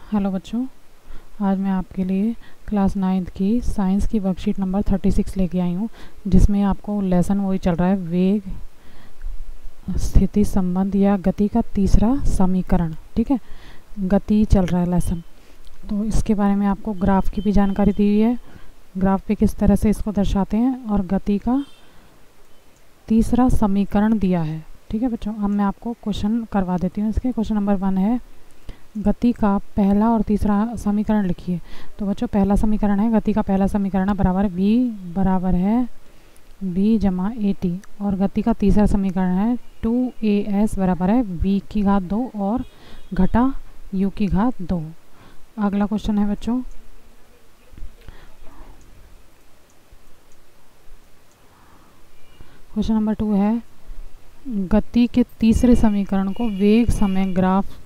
Hello बच्चों, आज मैं आपके लिए क्लास 9th की साइंस की वर्कशीट नंबर 36 लेके आई हूँ, जिसमें आपको लेसन वही चल रहा है, वेग, स्थिति, संबंध या गति का तीसरा समीकरण। ठीक है, गति चल रहा है लेसन। तो इसके बारे में आपको ग्राफ की भी जानकारी दी हुई है, ग्राफ पे किस तरह से इसको दर्शाते हैं, और गति का तीसरा समीकरण दिया है। ठीक है बच्चों, अब मैं आपको क्वेश्चन करवा देती हूँ। इसके क्वेश्चन नंबर 1 है, गति का पहला और तीसरा समीकरण लिखिए। तो बच्चों, पहला समीकरण है, गति का पहला समीकरण बराबर v बराबर है v जमा ए टी, और गति का तीसरा समीकरण है 2as बराबर है v की घात 2 और घटा u की घात 2। अगला क्वेश्चन है बच्चों, क्वेश्चन नंबर 2 है, गति के तीसरे समीकरण को वेग समय ग्राफ।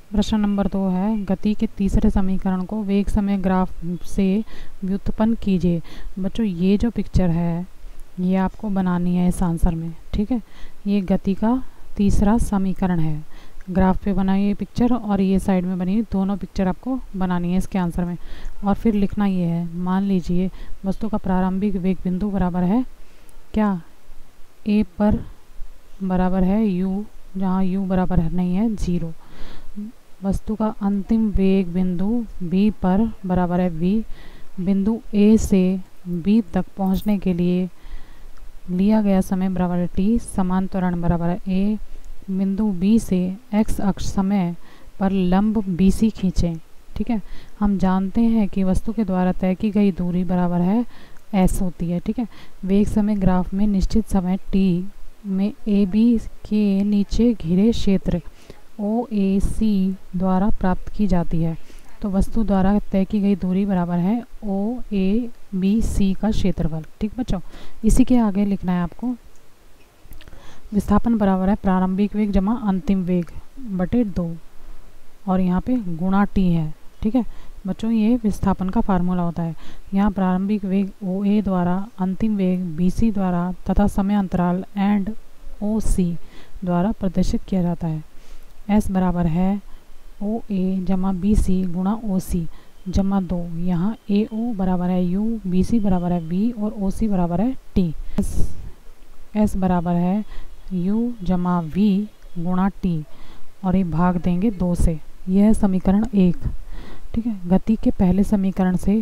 प्रश्न नंबर 2 है, गति के तीसरे समीकरण को वेग समय ग्राफ से व्युत्पन्न कीजिए। बच्चों, ये जो पिक्चर है ये आपको बनानी है इस आंसर में। ठीक है, ये गति का तीसरा समीकरण है, ग्राफ पे बनाई ये पिक्चर और ये साइड में बनी, दोनों पिक्चर आपको बनानी है इसके आंसर में। और फिर लिखना ये है, मान लीजिए वस्तु का प्रारंभिक वेग बिंदु बराबर है क्या, ए पर बराबर है u, जहाँ u बराबर है नहीं है 0। वस्तु का अंतिम वेग बिंदु b पर बराबर है v। बिंदु a से b तक पहुंचने के लिए लिया गया समय बराबर है t। समान त्वरण बराबर है a। बिंदु b से x अक्ष समय पर लंब bc खींचें। ठीक है, हम जानते हैं कि वस्तु के द्वारा तय की गई दूरी बराबर है s होती है। ठीक है, वेग समय ग्राफ में निश्चित समय t में ए बी के नीचे घिरे क्षेत्र OAC द्वारा प्राप्त की जाती है। तो वस्तु द्वारा तय की गई दूरी बराबर है OABC का क्षेत्रफल। ठीक बच्चों, इसी के आगे लिखना है आपको, विस्थापन बराबर है प्रारंभिक वेग जमा अंतिम वेग बटे 2, और यहाँ पे गुणा t है। ठीक है बच्चों, ये विस्थापन का फार्मूला होता है। यहाँ प्रारंभिक वेग OA द्वारा, अंतिम वेग BC द्वारा तथा समय अंतराल एंड OC द्वारा प्रदर्शित किया जाता है। S बराबर है OA जमा BC गुणा OC जमा 2। यहाँ AO बराबर है U, BC बराबर है V और OC बराबर है T। S बराबर है U जमा V गुणा T, और ये भाग देंगे 2 से। यह है समीकरण 1। ठीक है, गति के पहले समीकरण से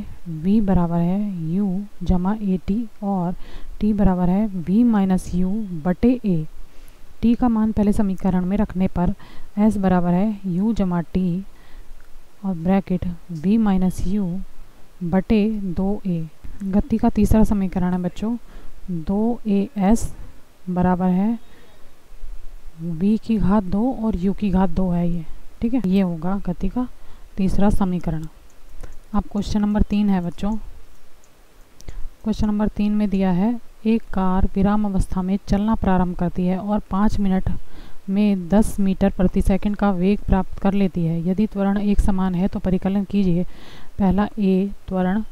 v बराबर है u जमा ए टी और t बराबर है v माइनस u बटे a। t का मान पहले समीकरण में रखने पर s बराबर है u जमा t और ब्रैकेट v माइनस u बटे 2a। गति का तीसरा समीकरण है बच्चों, 2as बराबर है v की घात 2 और u की घात 2 है ये। ठीक है, ये होगा गति का तीसरा समीकरण। अब क्वेश्चन नंबर 3 है बच्चों। क्वेश्चन नंबर 3 में दिया है, एक कार विराम अवस्था में चलना प्रारंभ करती है और 5 मिनट में 10 मीटर प्रति सेकंड का वेग प्राप्त कर लेती है। यदि त्वरण एक समान है तो परिकलन कीजिए। पहला a त्वरण,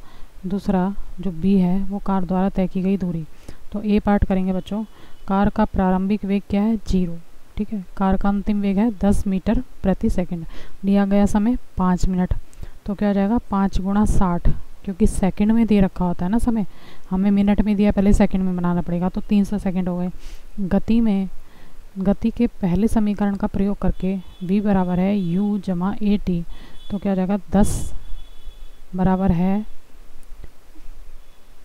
दूसरा जो b है वो कार द्वारा तय की गई दूरी। तो a पार्ट करेंगे बच्चों। कार का प्रारंभिक वेग क्या है, 0। ठीक है, कार का अंतिम वेग है 10 मीटर प्रति सेकंड। लिया गया समय 5 मिनट। तो क्या हो जाएगा, 5 गुणा 60, क्योंकि सेकंड में दे रखा होता है ना समय, हमें मिनट में दिया, पहले सेकंड में बनाना पड़ेगा, तो 300 सेकंड हो गए। गति के पहले समीकरण का प्रयोग करके v बराबर है u जमा ए टी। तो क्या हो जाएगा, 10 बराबर है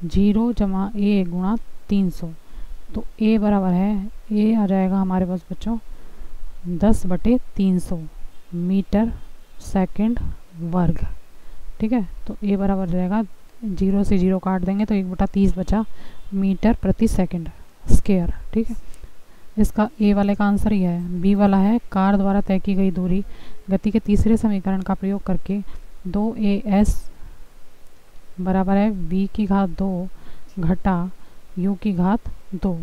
0 जमा a गुणा 300। तो a बराबर है, a आ जाएगा हमारे पास बच्चों 10 बटे 300 मीटर सेकंड वर्ग। ठीक है, तो a बराबर रहेगा, 0 से 0 काट देंगे तो 1/30 बचा मीटर प्रति सेकंड स्क्वायर। ठीक है, इसका a वाले का आंसर ही है। b वाला है, कार द्वारा तय की गई दूरी। गति के तीसरे समीकरण का प्रयोग करके 2as बराबर है v की घात 2 घटा u की घात 2।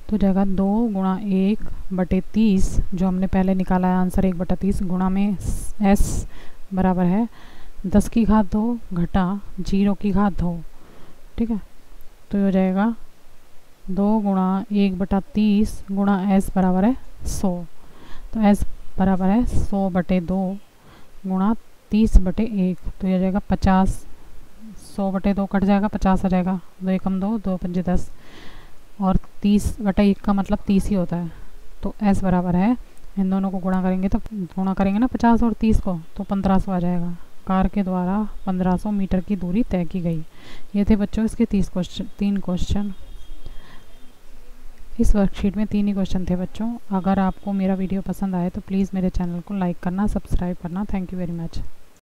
तो जाएगा 2 गुणा 1/30, जो हमने पहले निकाला है आंसर 1/30, गुणा में s बराबर है 10 की घात 2 घटा 0 की घात 2। ठीक है, तो ये हो जाएगा 2 गुणा 1/30 गुणा s बराबर है 100। तो s बराबर है 100/2 गुणा 30/1, तो ये आ जाएगा 50। 100/2 कट जाएगा, 50 आ जाएगा, 2 एकम 2, 2 पंजे 10, और 30/1 का मतलब 30 ही होता है। तो s बराबर है, इन दोनों को गुणा करेंगे तो गुणा करेंगे ना 50 और 30 को, तो 1500 आ जाएगा। कार के द्वारा 1500 मीटर की दूरी तय की गई। ये थे बच्चों इसके 3 क्वेश्चन। इस वर्कशीट में 3 ही क्वेश्चन थे बच्चों। अगर आपको मेरा वीडियो पसंद आए तो प्लीज़ मेरे चैनल को लाइक करना, सब्सक्राइब करना। Thank you very much.